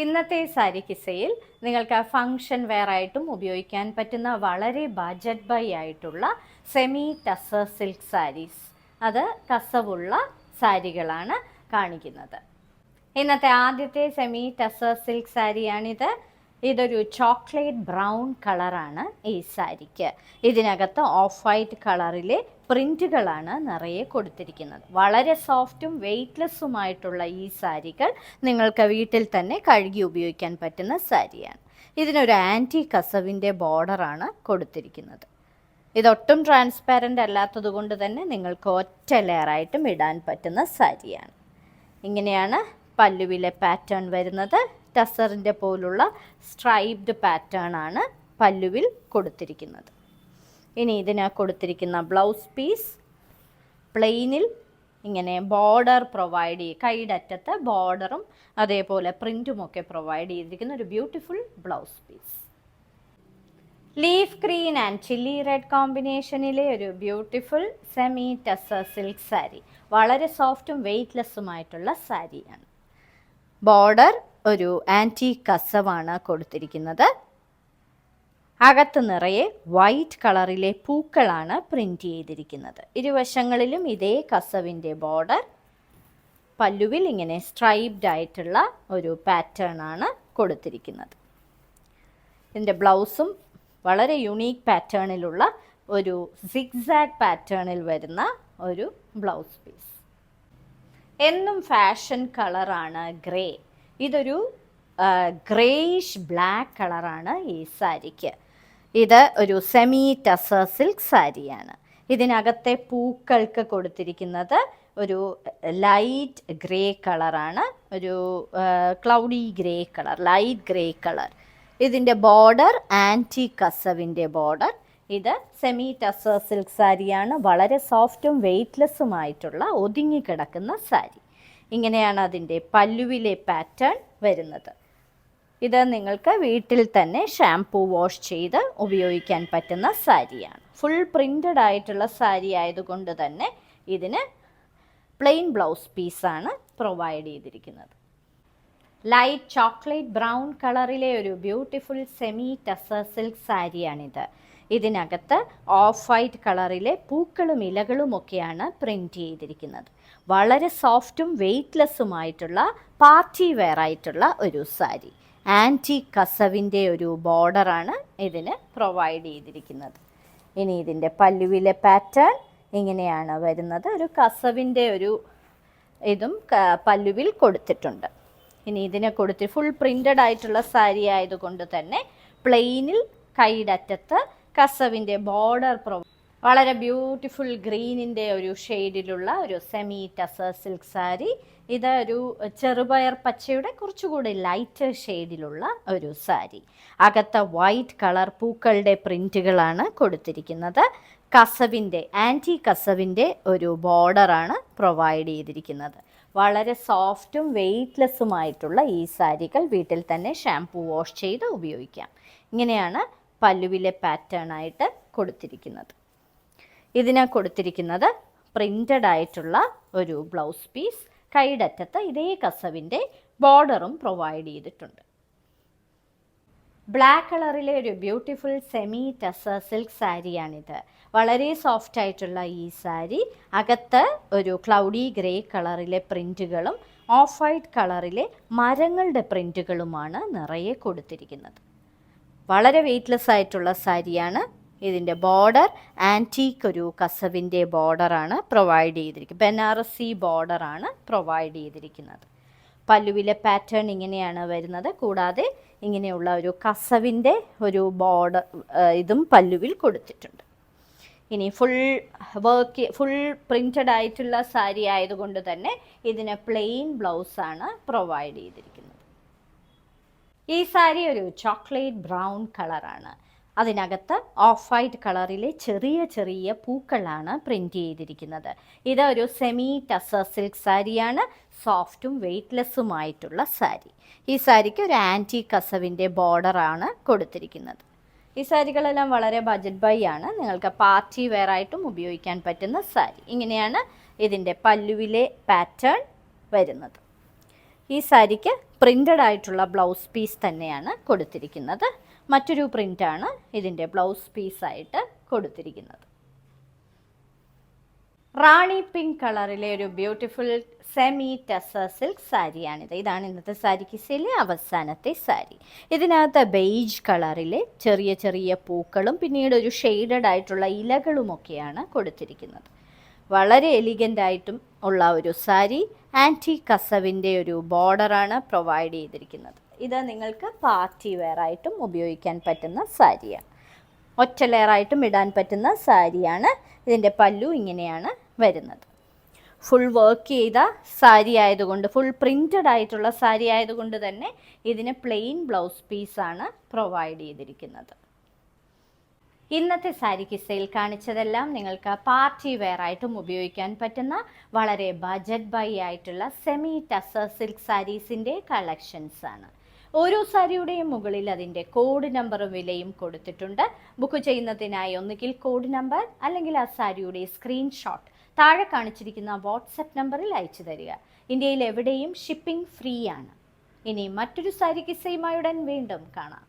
ഇന്നത്തെ സാരി കിസയിൽ നിങ്ങൾക്ക് function wear ആയിട്ടും ഉപയോഗിക്കാൻ പറ്റുന്ന വളരെ ബജറ്റ് ബൈ ആയിട്ടുള്ള സെമി ടസർ സിൽക്ക് സാരീസ്, അത് കസവുള്ള സാരികളാണ് കാണിക്കുന്നത്. ഇന്നത്തെ ആദ്യത്തെ സെമി ടസർ സിൽക്ക് സാരിയാണിത്. ഇതൊരു ചോക്ലേറ്റ് ബ്രൗൺ കളറാണ് ഈ സാരിക്ക്. ഇതിനകത്ത് ഓഫ് വൈറ്റ് കളറിലെ പ്രിൻറ്റുകളാണ് നിറയെ കൊടുത്തിരിക്കുന്നത്. വളരെ സോഫ്റ്റും വെയ്റ്റ്ലെസ്സുമായിട്ടുള്ള ഈ സാരികൾ നിങ്ങൾക്ക് വീട്ടിൽ തന്നെ കഴുകി ഉപയോഗിക്കാൻ പറ്റുന്ന സാരിയാണ്. ഇതിനൊരു ആൻറ്റി കസവിൻ്റെ ബോർഡറാണ് കൊടുത്തിരിക്കുന്നത്. ഇതൊട്ടും ട്രാൻസ്പാരൻ്റ് അല്ലാത്തത് കൊണ്ട് തന്നെ നിങ്ങൾക്ക് ഒറ്റ ലെയറായിട്ടും ഇടാൻ പറ്റുന്ന സാരിയാണ്. ഇങ്ങനെയാണ് പല്ലുവിലെ പാറ്റേൺ വരുന്നത്. ടസറിൻ്റെ പോലുള്ള സ്ട്രൈപ്ഡ് പാറ്റേൺ ആണ് പല്ലുവിൽ കൊടുത്തിരിക്കുന്നത്. ഇനി ഇതിന് കൊടുത്തിരിക്കുന്ന ബ്ലൗസ് പീസ് പ്ലെയിനിൽ ഇങ്ങനെ ബോർഡർ പ്രൊവൈഡ് ചെയ്ത്, കൈയുടെ അറ്റത്ത് ബോർഡറും അതേപോലെ പ്രിൻറ്റുമൊക്കെ പ്രൊവൈഡ് ചെയ്തിരിക്കുന്ന ഒരു beautiful blouse piece. Leaf green and chilli red കോമ്പിനേഷനിലെ ഒരു beautiful semi tussar silk sari. വളരെ സോഫ്റ്റും വെയ്റ്റ്ലെസ്സുമായിട്ടുള്ള സാരിയാണ്. ബോർഡർ ഒരു ആൻറ്റി കസവാണ് കൊടുത്തിരിക്കുന്നത്. അകത്ത് നിറയെ വൈറ്റ് കളറിലെ പൂക്കളാണ് പ്രിൻ്റ് ചെയ്തിരിക്കുന്നത്. ഇരുവശങ്ങളിലും ഇതേ കസവിൻ്റെ ബോർഡർ. പല്ലുവിൽ ഇങ്ങനെ സ്ട്രൈപ്ഡ് ആയിട്ടുള്ള ഒരു പാറ്റേൺ ആണ് കൊടുത്തിരിക്കുന്നത്. ഇതിൻ്റെ ബ്ലൗസും വളരെ യുണീക്ക് പാറ്റേണിലുള്ള ഒരു സിഗ്സാഗ് പാറ്റേണിൽ വരുന്ന ഒരു ബ്ലൗസ് പീസ്. എന്നും ഫാഷൻ കളറാണ് ഗ്രേ. ഇതൊരു ഗ്രേയിഷ് ബ്ലാക്ക് കളറാണ് ഈ സാരിക്ക്. ഇത് ഒരു സെമി ടസർ സിൽക്ക് സാരിയാണ്. ഇതിനകത്തെ പൂക്കൾക്ക് കൊടുത്തിരിക്കുന്നത് ഒരു ലൈറ്റ് ഗ്രേ കളറാണ്, ഒരു cloudy grey colour, light grey colour. ഇതിൻ്റെ ബോർഡർ ആൻറ്റി കസവിൻ്റെ ബോർഡർ. ഇത് സെമി ടസർ സിൽക്ക് സാരിയാണ്. വളരെ സോഫ്റ്റും വെയ്റ്റ്ലെസ്സുമായിട്ടുള്ള ഒതുങ്ങിക്കിടക്കുന്ന സാരി. ഇങ്ങനെയാണ് അതിൻ്റെ പല്ലുവിലെ പാറ്റേൺ വരുന്നത്. ഇത് നിങ്ങൾക്ക് വീട്ടിൽ തന്നെ ഷാംപൂ വാഷ് ചെയ്ത് ഉപയോഗിക്കാൻ പറ്റുന്ന സാരിയാണ്. ഫുൾ പ്രിൻ്റഡ് ആയിട്ടുള്ള സാരി ആയതുകൊണ്ട് തന്നെ ഇതിന് പ്ലെയിൻ ബ്ലൗസ് പീസാണ് പ്രൊവൈഡ് ചെയ്തിരിക്കുന്നത്. ലൈറ്റ് ചോക്ലേറ്റ് ബ്രൗൺ കളറിലെ ഒരു ബ്യൂട്ടിഫുൾ സെമി ടസർ സിൽക്ക് സാരിയാണിത്. ഇതിനകത്ത് ഓഫ് വൈറ്റ് കളറിലെ പൂക്കളും ഇലകളുമൊക്കെയാണ് പ്രിൻ്റ് ചെയ്തിരിക്കുന്നത്. വളരെ സോഫ്റ്റും വെയ്റ്റ്ലെസ്സുമായിട്ടുള്ള പാർട്ടി വെയർ ആയിട്ടുള്ള ഒരു സാരി. ആൻറ്റി കസവിൻ്റെ ഒരു ബോർഡറാണ് ഇതിന് പ്രൊവൈഡ് ചെയ്തിരിക്കുന്നത്. ഇനി ഇതിൻ്റെ പല്ലുവിലെ പാറ്റേൺ ഇങ്ങനെയാണ് വരുന്നത്. ഒരു കസവിൻ്റെ ഒരു ഇതും പല്ലുവിൽ കൊടുത്തിട്ടുണ്ട്. ഇനി ഇതിനെ കൊടുത്ത് ഫുൾ പ്രിൻ്റഡ് ആയിട്ടുള്ള സാരി ആയതുകൊണ്ട് തന്നെ പ്ലെയിനിൽ കൈയുടെ അറ്റത്ത് കസവിൻ്റെ ബോർഡർ വളരെ ബ്യൂട്ടിഫുൾ ഗ്രീനിൻ്റെ ഒരു ഷെയ്ഡിലുള്ള ഒരു സെമി ടസർ സിൽക്ക് സാരി. ഇത് ഒരു ചെറുപയർ പച്ചയുടെ കുറച്ചുകൂടി ലൈറ്റ് ഷെയ്ഡിലുള്ള ഒരു സാരി. അകത്ത് വൈറ്റ് കളർ പൂക്കളുടെ പ്രിൻറ്റുകളാണ് കൊടുത്തിരിക്കുന്നത്. കസവിൻ്റെ ആൻറ്റി കസവിൻ്റെ ഒരു ബോർഡറാണ് പ്രൊവൈഡ് ചെയ്തിരിക്കുന്നത്. വളരെ സോഫ്റ്റും വെയ്റ്റ്ലെസ്സുമായിട്ടുള്ള ഈ സാരികൾ വീട്ടിൽ തന്നെ ഷാംപൂ വാഷ് ചെയ്ത് ഉപയോഗിക്കാം. ഇങ്ങനെയാണ് പല്ലുവിലെ പാറ്റേൺ ആയിട്ട് കൊടുത്തിരിക്കുന്നത്. ഇതിന് കൊടുത്തിരിക്കുന്നത് പ്രിൻ്റഡ് ആയിട്ടുള്ള ഒരു ബ്ലൗസ് പീസ്. കൈയുടെ അറ്റത്ത് ഇതേ കസവിൻ്റെ ബോർഡറും പ്രൊവൈഡ് ചെയ്തിട്ടുണ്ട്. ബ്ലാക്ക് കളറിലെ ഒരു ബ്യൂട്ടിഫുൾ സെമി ടസർ സിൽക്ക് സാരിയാണിത്. വളരെ സോഫ്റ്റ് ആയിട്ടുള്ള ഈ സാരി അകത്ത് ഒരു ക്ലൗഡി ഗ്രേ കളറിലെ പ്രിൻറ്റുകളും ഓഫ് വൈറ്റ് കളറിലെ മരങ്ങളുടെ പ്രിൻറ്റുകളുമാണ് നിറയെ കൊടുത്തിരിക്കുന്നത്. വളരെ വെയ്റ്റ്ലെസ് ആയിട്ടുള്ള സാരിയാണ്. ഇതിൻ്റെ ബോർഡർ ആൻറ്റീക്ക് ഒരു കസവിൻ്റെ ബോർഡറാണ് പ്രൊവൈഡ് ചെയ്തിരിക്കുന്നത്. ബനാറസി ബോർഡറാണ് പ്രൊവൈഡ് ചെയ്തിരിക്കുന്നത്. പല്ലുവിലെ പാറ്റേൺ ഇങ്ങനെയാണ് വരുന്നത്. കൂടാതെ ഇങ്ങനെയുള്ള ഒരു കസവിൻ്റെ ഒരു ബോർഡർ ഇതും പല്ലുവിൽ കൊടുത്തിട്ടുണ്ട്. ഇനി ഫുൾ പ്രിൻ്റഡ് ആയിട്ടുള്ള സാരി ആയതുകൊണ്ട് തന്നെ ഇതിന് പ്ലെയിൻ ബ്ലൗസാണ് പ്രൊവൈഡ് ചെയ്തിരിക്കുന്നത്. ഈ സാരി ഒരു ചോക്ലേറ്റ് ബ്രൗൺ കളറാണ്. അതിനകത്ത് ഓഫ് വൈറ്റ് കളറിലെ ചെറിയ ചെറിയ പൂക്കളാണ് പ്രിൻ്റ് ചെയ്തിരിക്കുന്നത്. ഇത് ഒരു സെമി ടസർ സിൽക്ക് സാരിയാണ്. സോഫ്റ്റും വെയ്റ്റ്ലെസ്സുമായിട്ടുള്ള സാരി. ഈ സാരിക്ക് ഒരു ആൻറ്റി കസവിൻ്റെ ബോർഡറാണ് കൊടുത്തിരിക്കുന്നത്. ഈ സാരികളെല്ലാം വളരെ ബജറ്റ് ബൈ ആണ്. നിങ്ങൾക്ക് പാർട്ടി വെയർ ആയിട്ടും ഉപയോഗിക്കാൻ പറ്റുന്ന സാരി. ഇങ്ങനെയാണ് ഇതിൻ്റെ പല്ലുവിലെ പാറ്റേൺ വരുന്നത്. ഈ സാരിക്ക് പ്രിൻ്റഡ് ആയിട്ടുള്ള ബ്ലൗസ് പീസ് തന്നെയാണ് കൊടുത്തിരിക്കുന്നത്. മറ്റൊരു പ്രിൻ്റാണ് ഇതിൻ്റെ ബ്ലൗസ് പീസായിട്ട് കൊടുത്തിരിക്കുന്നത്. റാണി പിങ്ക് കളറിലെ ഒരു ബ്യൂട്ടിഫുൾ സെമി ടസർ സിൽക്ക് സാരിയാണിത്. ഇതാണ് ഇന്നത്തെ സാരി കിസയിലെ അവസാനത്തെ സാരി. ഇതിനകത്ത് ബെയ്ജ് കളറിലെ ചെറിയ ചെറിയ പൂക്കളും പിന്നീട് ഒരു ഷെയ്ഡഡ് ആയിട്ടുള്ള ഇലകളുമൊക്കെയാണ് കൊടുത്തിരിക്കുന്നത്. വളരെ എലിഗൻ്റ് ആയിട്ടും ഉള്ള ഒരു സാരി. ആൻറ്റി കസവിൻ്റെ ഒരു ബോർഡറാണ് പ്രൊവൈഡ് ചെയ്തിരിക്കുന്നത്. ഇത് നിങ്ങൾക്ക് പാർട്ടി വെയർ ആയിട്ടും ഉപയോഗിക്കാൻ പറ്റുന്ന സാരിയാണ്. ഒറ്റ ലെയറായിട്ടും ഇടാൻ പറ്റുന്ന സാരിയാണ്. ഇതിൻ്റെ പല്ലു ഇങ്ങനെയാണ് വരുന്നത്. ഫുൾ വർക്ക് ചെയ്ത സാരി ആയതുകൊണ്ട്, ഫുൾ പ്രിൻറ്റഡ് ആയിട്ടുള്ള സാരി ആയതുകൊണ്ട് തന്നെ ഇതിന് പ്ലെയിൻ ബ്ലൗസ് പീസാണ് പ്രൊവൈഡ് ചെയ്തിരിക്കുന്നത്. ഇന്നത്തെ സാരി കിസയിൽ കാണിച്ചതെല്ലാം നിങ്ങൾക്ക് പാർട്ടി വെയർ ആയിട്ടും ഉപയോഗിക്കാൻ പറ്റുന്ന വളരെ ബജറ്റ് ബൈ ആയിട്ടുള്ള സെമി ടസർ സിൽക്ക് സാരീസിൻ്റെ കളക്ഷൻസ് ആണ്. ഓരോ സാരിയുടെയും മുകളിൽ അതിൻ്റെ കോഡ് നമ്പറും വിലയും കൊടുത്തിട്ടുണ്ട്. ബുക്ക് ചെയ്യുന്നതിനായി ഒന്നുകിൽ കോഡ് നമ്പർ അല്ലെങ്കിൽ ആ സാരിയുടെ സ്ക്രീൻഷോട്ട് താഴെ കാണിച്ചിരിക്കുന്ന വാട്സപ്പ് നമ്പറിൽ അയച്ചു തരിക. ഇന്ത്യയിൽ എവിടെയും ഷിപ്പിംഗ് ഫ്രീ ആണ്. ഇനി മറ്റൊരു സാരി കിസ്സയുമായി ഉടൻ വീണ്ടും കാണാം.